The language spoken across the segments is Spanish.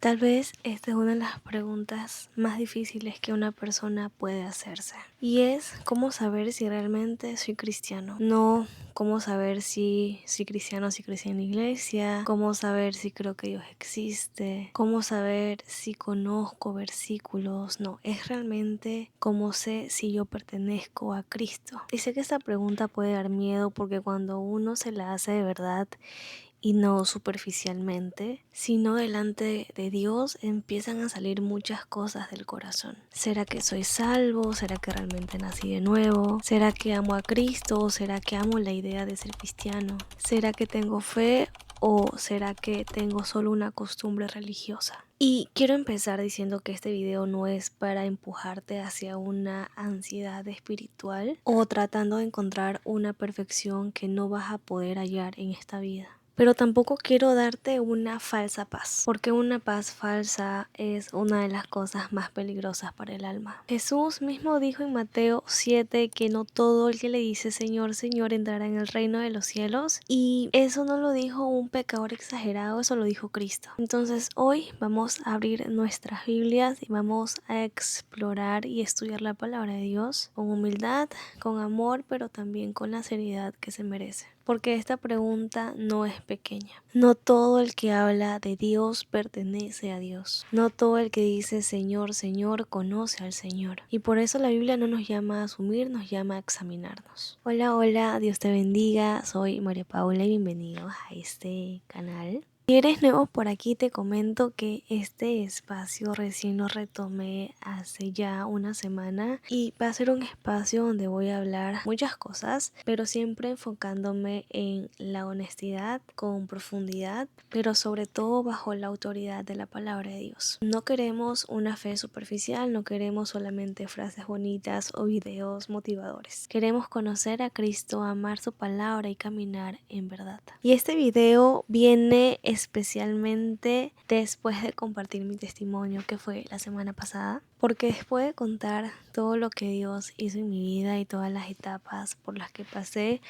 Tal vez esta es una de las preguntas más difíciles que una persona puede hacerse. Y es cómo saber si realmente soy cristiano. No cómo saber si soy cristiano, si crecí en la iglesia, cómo saber si creo que Dios existe, cómo saber si conozco versículos. No, es realmente cómo sé si yo pertenezco a Cristo. Y sé que esta pregunta puede dar miedo porque cuando uno se la hace de verdad y no superficialmente, sino delante de Dios empiezan a salir muchas cosas del corazón. ¿Será que soy salvo? ¿Será que realmente nací de nuevo? ¿Será que amo a Cristo? ¿O será que amo la idea de ser cristiano? ¿Será que tengo fe? ¿O será que tengo solo una costumbre religiosa? Y quiero empezar diciendo que este video no es para empujarte hacia una ansiedad espiritual o tratando de encontrar una perfección que no vas a poder hallar en esta vida. Pero tampoco quiero darte una falsa paz, porque una paz falsa es una de las cosas más peligrosas para el alma. Jesús mismo dijo en Mateo 7 que no todo el que le dice Señor, Señor entrará en el reino de los cielos, y eso no lo dijo un pecador exagerado, eso lo dijo Cristo. Entonces hoy vamos a abrir nuestras Biblias y vamos a explorar y estudiar la palabra de Dios con humildad, con amor, pero también con la seriedad que se merece. Porque esta pregunta no es pequeña. No todo el que habla de Dios pertenece a Dios. No todo el que dice Señor, Señor conoce al Señor. Y por eso la Biblia no nos llama a asumir, nos llama a examinarnos. Hola, hola, Dios te bendiga. Soy María Paula y bienvenidos a este canal. Si eres nuevo por aquí, te comento que este espacio recién lo retomé hace ya una semana y va a ser un espacio donde voy a hablar muchas cosas, pero siempre enfocándome en la honestidad con profundidad, pero sobre todo bajo la autoridad de la palabra de Dios. No queremos una fe superficial, no queremos solamente frases bonitas o videos motivadores. Queremos conocer a Cristo, amar su palabra y caminar en verdad. Y este video viene especialmente después de compartir mi testimonio que fue la semana pasada, porque después de contar todo lo que Dios hizo en mi vida y todas las etapas por las que pasé,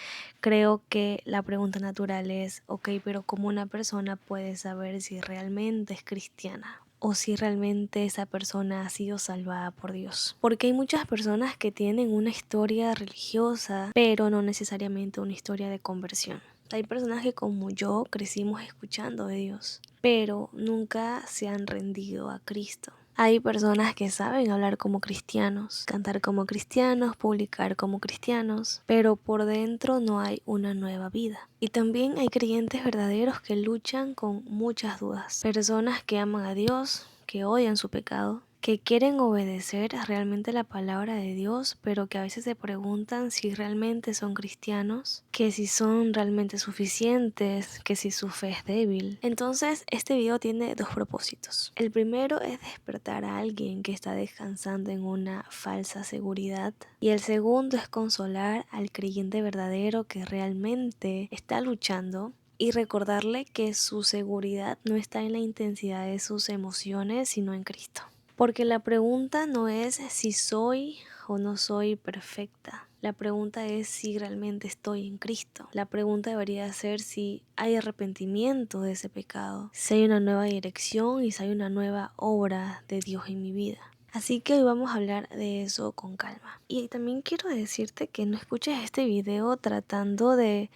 creo que la pregunta natural es, ok, pero ¿cómo una persona puede saber si realmente es cristiana? O si realmente esa persona ha sido salvada por Dios. Porque hay muchas personas que tienen una historia religiosa, pero no necesariamente una historia de conversión. Hay personas que como yo crecimos escuchando de Dios, pero nunca se han rendido a Cristo. Hay personas que saben hablar como cristianos, cantar como cristianos, publicar como cristianos, pero por dentro no hay una nueva vida. Y también hay creyentes verdaderos que luchan con muchas dudas. Personas que aman a Dios, que odian su pecado, que quieren obedecer realmente la palabra de Dios, pero que a veces se preguntan si realmente son cristianos, que si son realmente suficientes, que si su fe es débil. Entonces, este video tiene dos propósitos. El primero es despertar a alguien que está descansando en una falsa seguridad, y el segundo es consolar al creyente verdadero que realmente está luchando y recordarle que su seguridad no está en la intensidad de sus emociones, sino en Cristo. Porque la pregunta no es si soy o no soy perfecta. La pregunta es si realmente estoy en Cristo. La pregunta debería ser si hay arrepentimiento de ese pecado, si hay una nueva dirección y si hay una nueva obra de Dios en mi vida. Así que hoy vamos a hablar de eso con calma. Y también quiero decirte que no escuches este video tratando de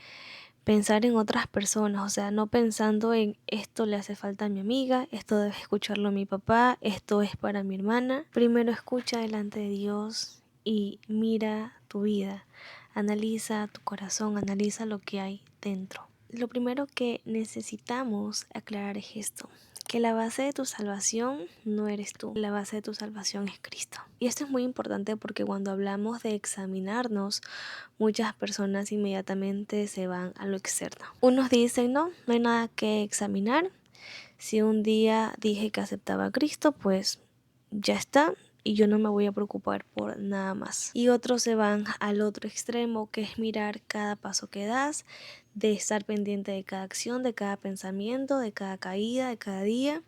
pensar en otras personas, o sea, no pensando en esto le hace falta a mi amiga, esto debe escucharlo mi papá, esto es para mi hermana. Primero escucha delante de Dios y mira tu vida, analiza tu corazón, analiza lo que hay dentro. Lo primero que necesitamos aclarar es esto: que la base de tu salvación no eres tú, la base de tu salvación es Cristo. Y esto es muy importante porque cuando hablamos de examinarnos, muchas personas inmediatamente se van a lo externo. Unos dicen, no hay nada que examinar. Si un día dije que aceptaba a Cristo, pues ya está, y yo no me voy a preocupar por nada más. Y otros se van al otro extremo, que es mirar cada paso que das, de estar pendiente de cada acción, de cada pensamiento, de cada caída, de cada día.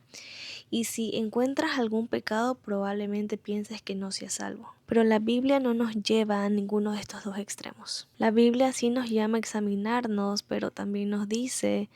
Y si encuentras algún pecado, probablemente pienses que no seas salvo. Pero la Biblia no nos lleva a ninguno de estos dos extremos. La Biblia sí nos llama a examinarnos, pero también nos dice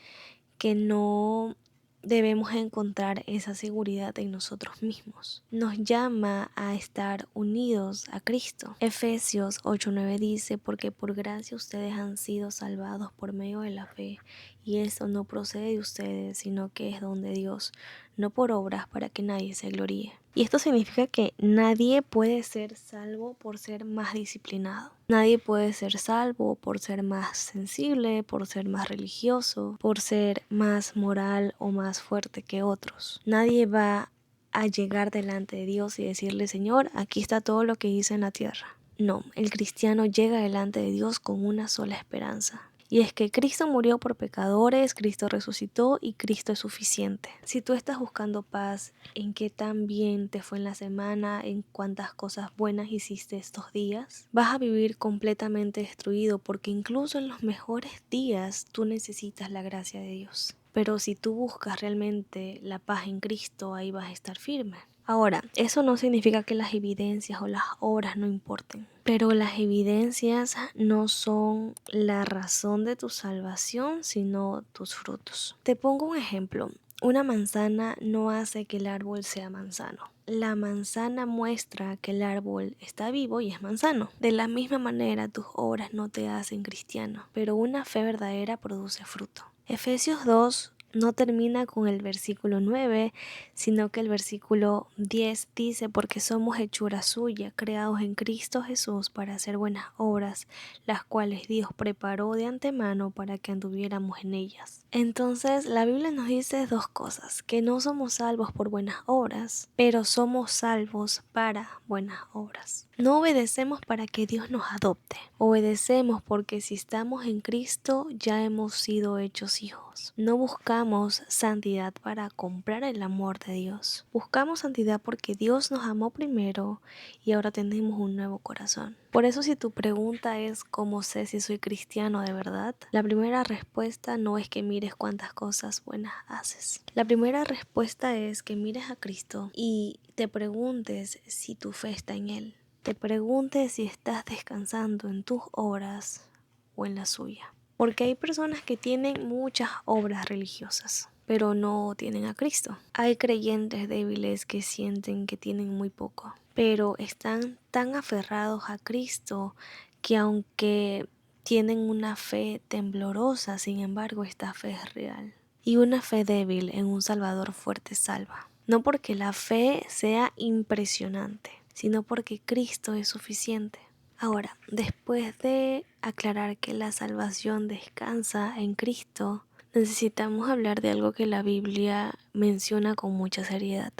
que no debemos encontrar esa seguridad en nosotros mismos. Nos llama a estar unidos a Cristo. Efesios 8:9 dice, porque por gracia ustedes han sido salvados por medio de la fe, y esto no procede de ustedes, sino que es don de Dios, no por obras para que nadie se gloríe. Y esto significa que nadie puede ser salvo por ser más disciplinado. Nadie puede ser salvo por ser más sensible, por ser más religioso, por ser más moral o más fuerte que otros. Nadie va a llegar delante de Dios y decirle, Señor, aquí está todo lo que hice en la tierra. No, el cristiano llega delante de Dios con una sola esperanza. Y es que Cristo murió por pecadores, Cristo resucitó y Cristo es suficiente. Si tú estás buscando paz en qué tan bien te fue en la semana, en cuántas cosas buenas hiciste estos días, vas a vivir completamente destruido porque incluso en los mejores días tú necesitas la gracia de Dios. Pero si tú buscas realmente la paz en Cristo, ahí vas a estar firme. Ahora, eso no significa que las evidencias o las obras no importen, pero las evidencias no son la razón de tu salvación, sino tus frutos. Te pongo un ejemplo. Una manzana no hace que el árbol sea manzano. La manzana muestra que el árbol está vivo y es manzano. De la misma manera, tus obras no te hacen cristiano, pero una fe verdadera produce fruto. Efesios 2 no termina con el versículo 9, sino que el versículo 10 dice, porque somos hechura suya, creados en Cristo Jesús para hacer buenas obras, las cuales Dios preparó de antemano para que anduviéramos en ellas. Entonces, la Biblia nos dice dos cosas, que no somos salvos por buenas obras, pero somos salvos para buenas obras. No obedecemos para que Dios nos adopte, obedecemos porque si estamos en Cristo ya hemos sido hechos hijos. No buscamos santidad para comprar el amor de Dios. Buscamos santidad porque Dios nos amó primero y ahora tenemos un nuevo corazón. Por eso si tu pregunta es ¿cómo sé si soy cristiano de verdad? La primera respuesta no es que mires cuántas cosas buenas haces. La primera respuesta es que mires a Cristo y te preguntes si tu fe está en Él. Te preguntes si estás descansando en tus obras o en la suya. Porque hay personas que tienen muchas obras religiosas, pero no tienen a Cristo. Hay creyentes débiles que sienten que tienen muy poco, pero están tan aferrados a Cristo que aunque tienen una fe temblorosa, sin embargo esta fe es real. Y una fe débil en un Salvador fuerte salva. No porque la fe sea impresionante, sino porque Cristo es suficiente. Ahora, después de aclarar que la salvación descansa en Cristo, necesitamos hablar de algo que la Biblia menciona con mucha seriedad,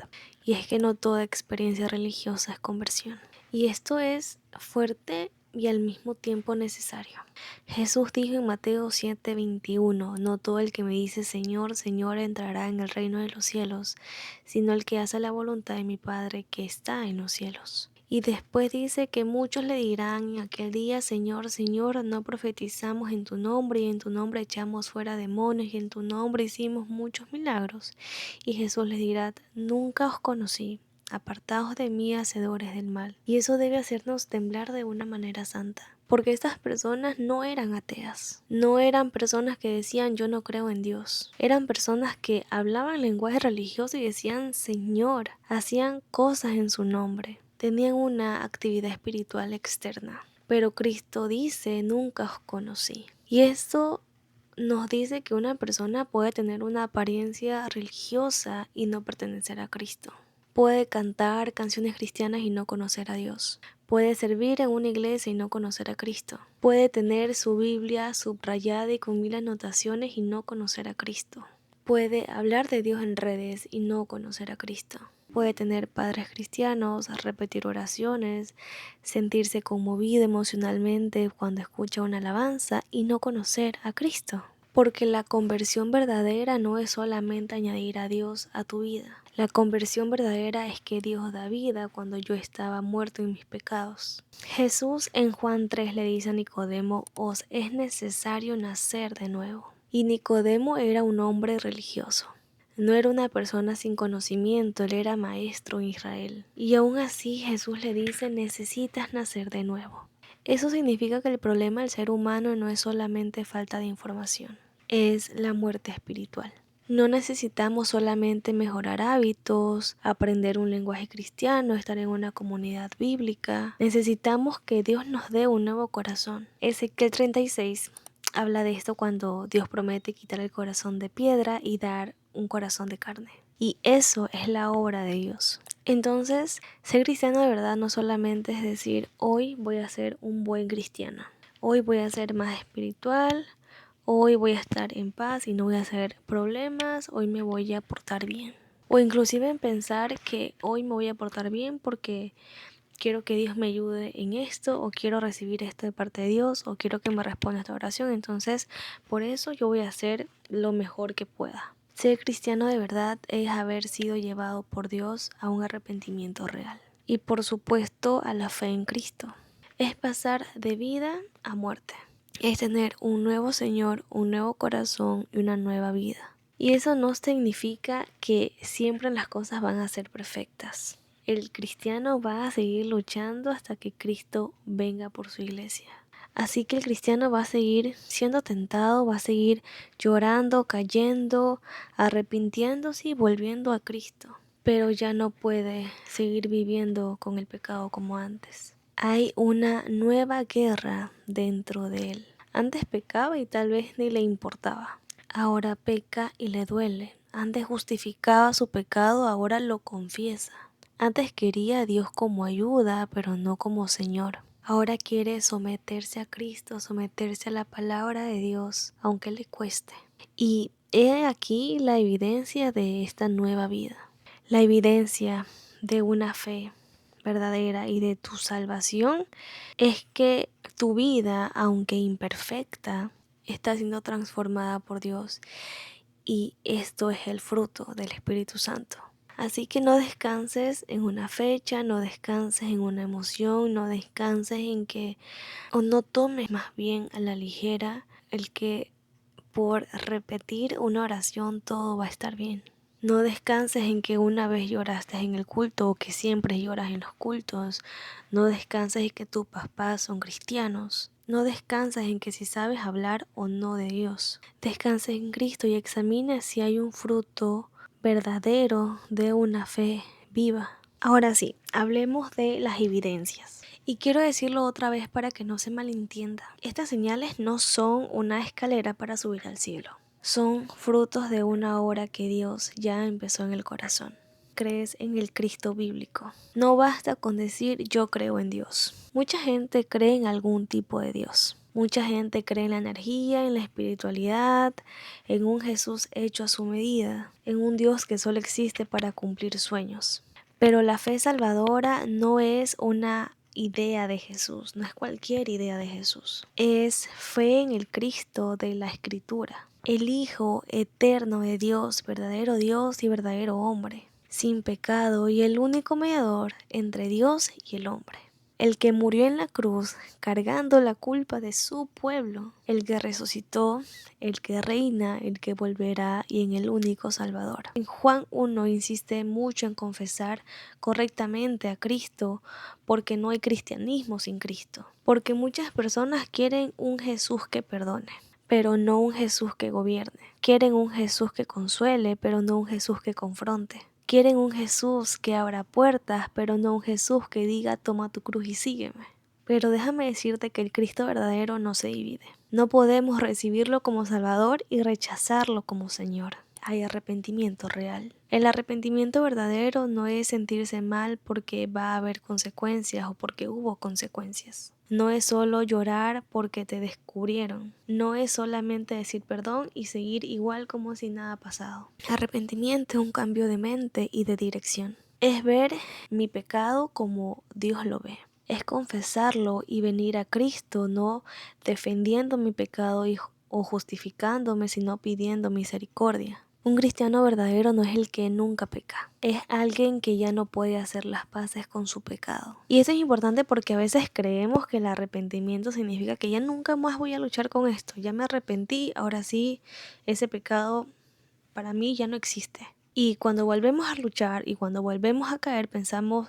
y es que no toda experiencia religiosa es conversión. Y esto es fuerte y al mismo tiempo necesario. Jesús dijo en Mateo 7:21, no todo el que me dice Señor, Señor entrará en el reino de los cielos, sino el que hace la voluntad de mi Padre que está en los cielos. Y después dice que muchos le dirán en aquel día, Señor, Señor, no profetizamos en tu nombre, y en tu nombre echamos fuera demonios, y en tu nombre hicimos muchos milagros. Y Jesús les dirá, nunca os conocí, apartaos de mí, hacedores del mal. Y eso debe hacernos temblar de una manera santa. Porque estas personas no eran ateas, no eran personas que decían yo no creo en Dios. Eran personas que hablaban lenguaje religioso y decían Señor, hacían cosas en su nombre. Tenían una actividad espiritual externa, pero Cristo dice, nunca os conocí. Y esto nos dice que una persona puede tener una apariencia religiosa y no pertenecer a Cristo. Puede cantar canciones cristianas y no conocer a Dios. Puede servir en una iglesia y no conocer a Cristo. Puede tener su Biblia subrayada y con 1000 anotaciones y no conocer a Cristo. Puede hablar de Dios en redes y no conocer a Cristo. Puede tener padres cristianos, repetir oraciones, sentirse conmovido emocionalmente cuando escucha una alabanza y no conocer a Cristo. Porque la conversión verdadera no es solamente añadir a Dios a tu vida. La conversión verdadera es que Dios da vida cuando yo estaba muerto en mis pecados. Jesús en Juan 3 le dice a Nicodemo, os es necesario nacer de nuevo. Y Nicodemo era un hombre religioso. No era una persona sin conocimiento, él era maestro en Israel. Y aún así Jesús le dice, necesitas nacer de nuevo. Eso significa que el problema del ser humano no es solamente falta de información, es la muerte espiritual. No necesitamos solamente mejorar hábitos, aprender un lenguaje cristiano, estar en una comunidad bíblica. Necesitamos que Dios nos dé un nuevo corazón. Ezequiel 36 habla de esto cuando Dios promete quitar el corazón de piedra y dar un corazón de carne. Y eso es la obra de Dios. Entonces, ser cristiano de verdad no solamente es decir, hoy voy a ser un buen cristiano, hoy voy a ser más espiritual, hoy voy a estar en paz y no voy a hacer problemas, hoy me voy a portar bien. O inclusive en pensar que hoy me voy a portar bien porque quiero que Dios me ayude en esto, o quiero recibir esto de parte de Dios, o quiero que me responda esta oración. Entonces, por eso yo voy a hacer lo mejor que pueda. Ser cristiano de verdad es haber sido llevado por Dios a un arrepentimiento real. Y por supuesto a la fe en Cristo. Es pasar de vida a muerte. Es tener un nuevo Señor, un nuevo corazón y una nueva vida. Y eso no significa que siempre las cosas van a ser perfectas. El cristiano va a seguir luchando hasta que Cristo venga por su iglesia. Así que el cristiano va a seguir siendo tentado, va a seguir llorando, cayendo, arrepintiéndose y volviendo a Cristo. Pero ya no puede seguir viviendo con el pecado como antes. Hay una nueva guerra dentro de él. Antes pecaba y tal vez ni le importaba. Ahora peca y le duele. Antes justificaba su pecado, ahora lo confiesa. Antes quería a Dios como ayuda, pero no como Señor. Ahora quiere someterse a Cristo, someterse a la palabra de Dios, aunque le cueste. Y he aquí la evidencia de esta nueva vida. La evidencia de una fe verdadera y de tu salvación es que tu vida, aunque imperfecta, está siendo transformada por Dios. Y esto es el fruto del Espíritu Santo. Así que no descanses en una fecha, no descanses en una emoción, no descanses en que, o no tomes más bien a la ligera el que por repetir una oración todo va a estar bien. No descanses en que una vez lloraste en el culto o que siempre lloras en los cultos. No descanses en que tus papás son cristianos. No descanses en que si sabes hablar o no de Dios. Descansa en Cristo y examina si hay un fruto verdadero de una fe viva. Ahora sí, hablemos de las evidencias. Y quiero decirlo otra vez para que no se malentienda. Estas señales no son una escalera para subir al cielo. Son frutos de una obra que Dios ya empezó en el corazón. Crees en el Cristo bíblico. No basta con decir yo creo en Dios. Mucha gente cree en algún tipo de Dios. Mucha gente cree en la energía, en la espiritualidad, en un Jesús hecho a su medida, en un Dios que solo existe para cumplir sueños. Pero la fe salvadora no es una idea de Jesús, no es cualquier idea de Jesús. Es fe en el Cristo de la Escritura, el Hijo eterno de Dios y verdadero hombre, sin pecado y el único mediador entre Dios y el hombre. El que murió en la cruz cargando la culpa de su pueblo, el que resucitó, el que reina, el que volverá y en el único Salvador. En Juan 1 insiste mucho en confesar correctamente a Cristo porque no hay cristianismo sin Cristo. Porque muchas personas quieren un Jesús que perdone, pero no un Jesús que gobierne. Quieren un Jesús que consuele, pero no un Jesús que confronte. Quieren un Jesús que abra puertas, pero no un Jesús que diga toma tu cruz y sígueme. Pero déjame decirte que el Cristo verdadero no se divide. No podemos recibirlo como Salvador y rechazarlo como Señor. Hay arrepentimiento real. El arrepentimiento verdadero no es sentirse mal porque va a haber consecuencias o porque hubo consecuencias. No es solo llorar porque te descubrieron. No es solamente decir perdón y seguir igual como si nada ha pasado. Arrepentimiento es un cambio de mente y de dirección. Es ver mi pecado como Dios lo ve. Es confesarlo y venir a Cristo, no defendiendo mi pecado o justificándome, sino pidiendo misericordia. Un cristiano verdadero no es el que nunca peca, es alguien que ya no puede hacer las paces con su pecado. Y eso es importante porque a veces creemos que el arrepentimiento significa que ya nunca más voy a luchar con esto, ya me arrepentí, ahora sí, ese pecado para mí ya no existe. Y cuando volvemos a luchar y cuando volvemos a caer pensamos,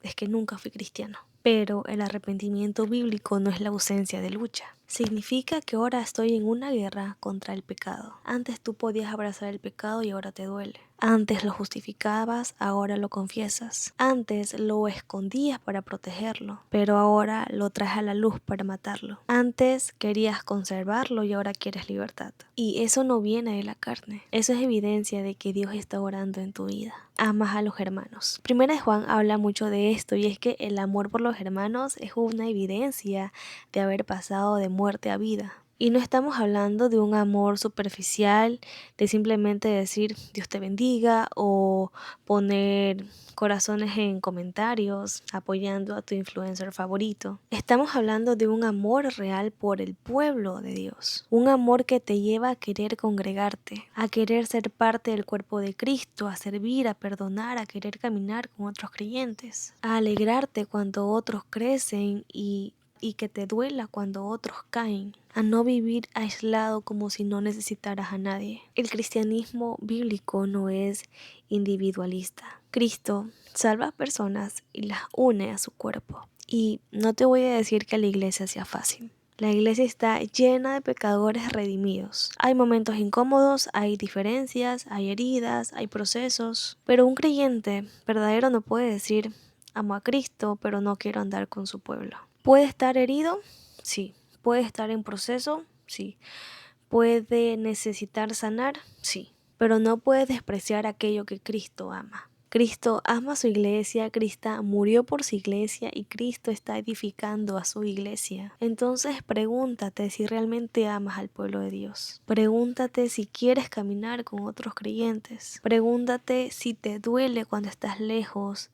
es que nunca fui cristiano. Pero el arrepentimiento bíblico no es la ausencia de lucha. Significa que ahora estoy en una guerra contra el pecado. Antes tú podías abrazar el pecado y ahora te duele. Antes lo justificabas, ahora lo confiesas. Antes lo escondías para protegerlo, pero ahora lo traes a la luz para matarlo. Antes querías conservarlo y ahora quieres libertad. Y eso no viene de la carne. Eso es evidencia de que Dios está orando en tu vida. Amas a los hermanos. Primera de Juan habla mucho de esto, y es que el amor por los hermanos es una evidencia de haber pasado de muerte a vida. Y no estamos hablando de un amor superficial, de simplemente decir Dios te bendiga o poner corazones en comentarios apoyando a tu influencer favorito. Estamos hablando de un amor real por el pueblo de Dios. Un amor que te lleva a querer congregarte, a querer ser parte del cuerpo de Cristo, a servir, a perdonar, a querer caminar con otros creyentes, a alegrarte cuando otros crecen y que te duela cuando otros caen, a no vivir aislado como si no necesitaras a nadie. El cristianismo bíblico no es individualista. Cristo salva a personas y las une a su cuerpo. Y no te voy a decir que la iglesia sea fácil. La iglesia está llena de pecadores redimidos. Hay momentos incómodos, hay diferencias, hay heridas, hay procesos. Pero un creyente verdadero no puede decir, amo a Cristo, pero no quiero andar con su pueblo. ¿Puede estar herido? Sí. ¿Puede estar en proceso? Sí. ¿Puede necesitar sanar? Sí. Pero no puede despreciar aquello que Cristo ama. Cristo ama a su iglesia, Cristo murió por su iglesia y Cristo está edificando a su iglesia. Entonces pregúntate si realmente amas al pueblo de Dios. Pregúntate si quieres caminar con otros creyentes. Pregúntate si te duele cuando estás lejos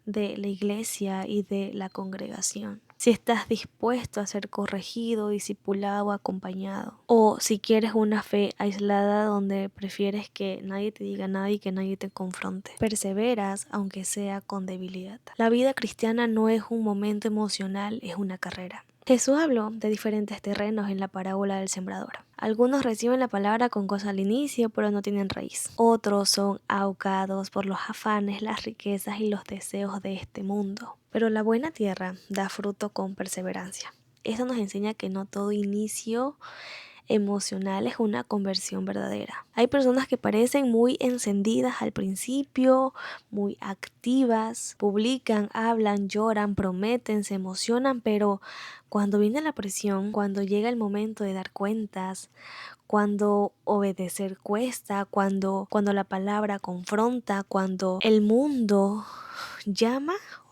de la iglesia y de la congregación. Si estás dispuesto a ser corregido, discipulado o acompañado. O si quieres una fe aislada donde prefieres que nadie te diga nada y que nadie te confronte. Perseveras aunque sea con debilidad. La vida cristiana no es un momento emocional, es una carrera. Jesús habló de diferentes terrenos en la parábola del sembrador. Algunos reciben la palabra con gozo al inicio, pero no tienen raíz. Otros son ahogados por los afanes, las riquezas y los deseos de este mundo. Pero la buena tierra da fruto con perseverancia. Esto nos enseña que no todo inicio emocional es una conversión verdadera. Hay personas que parecen muy encendidas al principio, muy activas, publican, hablan, lloran, prometen, se emocionan, pero cuando viene la presión, cuando llega el momento de dar cuentas, cuando obedecer cuesta, cuando la palabra confronta, cuando el mundo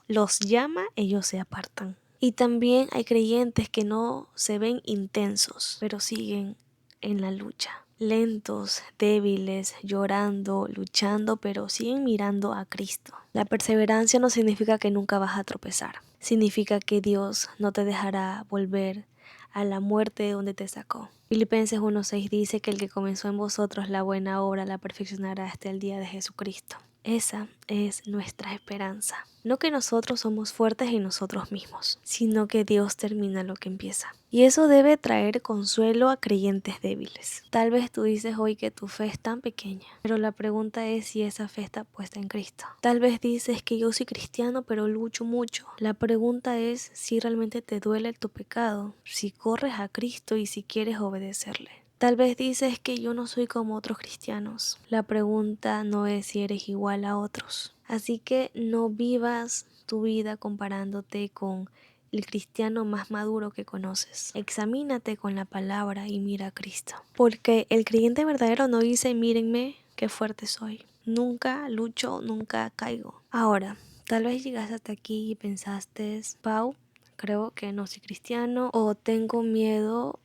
los llama, ellos se apartan. Y también hay creyentes que no se ven intensos, pero siguen en la lucha. Lentos, débiles, llorando, luchando, pero siguen mirando a Cristo. La perseverancia no significa que nunca vas a tropezar. Significa que Dios no te dejará volver a la muerte de donde te sacó. Filipenses 1:6 dice que el que comenzó en vosotros la buena obra la perfeccionará hasta el día de Jesucristo. Esa es nuestra esperanza. No que nosotros somos fuertes en nosotros mismos, sino que Dios termina lo que empieza. Y eso debe traer consuelo a creyentes débiles. Tal vez tú dices hoy que tu fe es tan pequeña, pero la pregunta es si esa fe está puesta en Cristo. Tal vez dices que yo soy cristiano pero lucho mucho. La pregunta es si realmente te duele tu pecado, si corres a Cristo y si quieres obedecerle. Tal vez dices que yo no soy como otros cristianos. La pregunta no es si eres igual a otros. Así que no vivas tu vida comparándote con el cristiano más maduro que conoces. Examínate con la palabra y mira a Cristo. Porque el creyente verdadero no dice, mírenme qué fuerte soy. Nunca lucho, nunca caigo. Ahora, tal vez llegaste hasta aquí y pensaste, Pau, creo que no soy cristiano o tengo miedo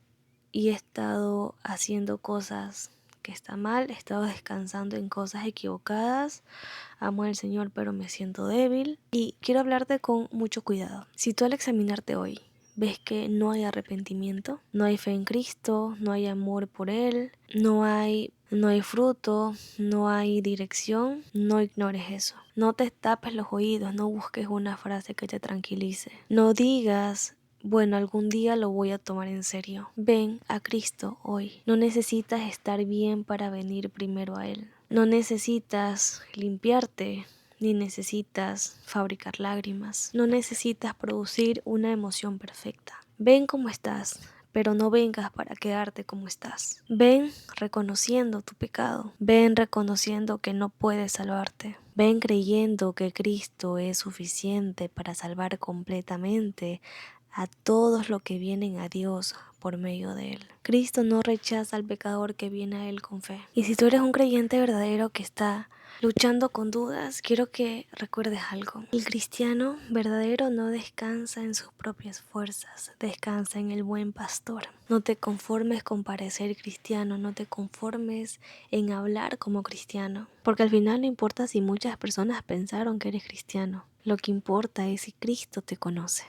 y he estado haciendo cosas que están mal, he estado descansando en cosas equivocadas, amo al Señor pero me siento débil y quiero hablarte con mucho cuidado. Si tú al examinarte hoy ves que no hay arrepentimiento, no hay fe en Cristo, no hay amor por Él, no hay fruto, no hay dirección, no ignores eso. No te tapes los oídos, no busques una frase que te tranquilice. No digas, bueno, algún día lo voy a tomar en serio. Ven a Cristo hoy. No necesitas estar bien para venir primero a Él. No necesitas limpiarte ni necesitas fabricar lágrimas, no necesitas producir una emoción perfecta. Ven como estás, pero no vengas para quedarte como estás. Ven reconociendo tu pecado, ven reconociendo que no puedes salvarte. Ven creyendo que Cristo es suficiente para salvar completamente a todos los que vienen a Dios por medio de Él. Cristo no rechaza al pecador que viene a Él con fe. Y si tú eres un creyente verdadero que está luchando con dudas, quiero que recuerdes algo. El cristiano verdadero no descansa en sus propias fuerzas, descansa en el buen pastor. No te conformes con parecer cristiano, no te conformes en hablar como cristiano, porque al final no importa si muchas personas pensaron que eres cristiano. Lo que importa es si Cristo te conoce.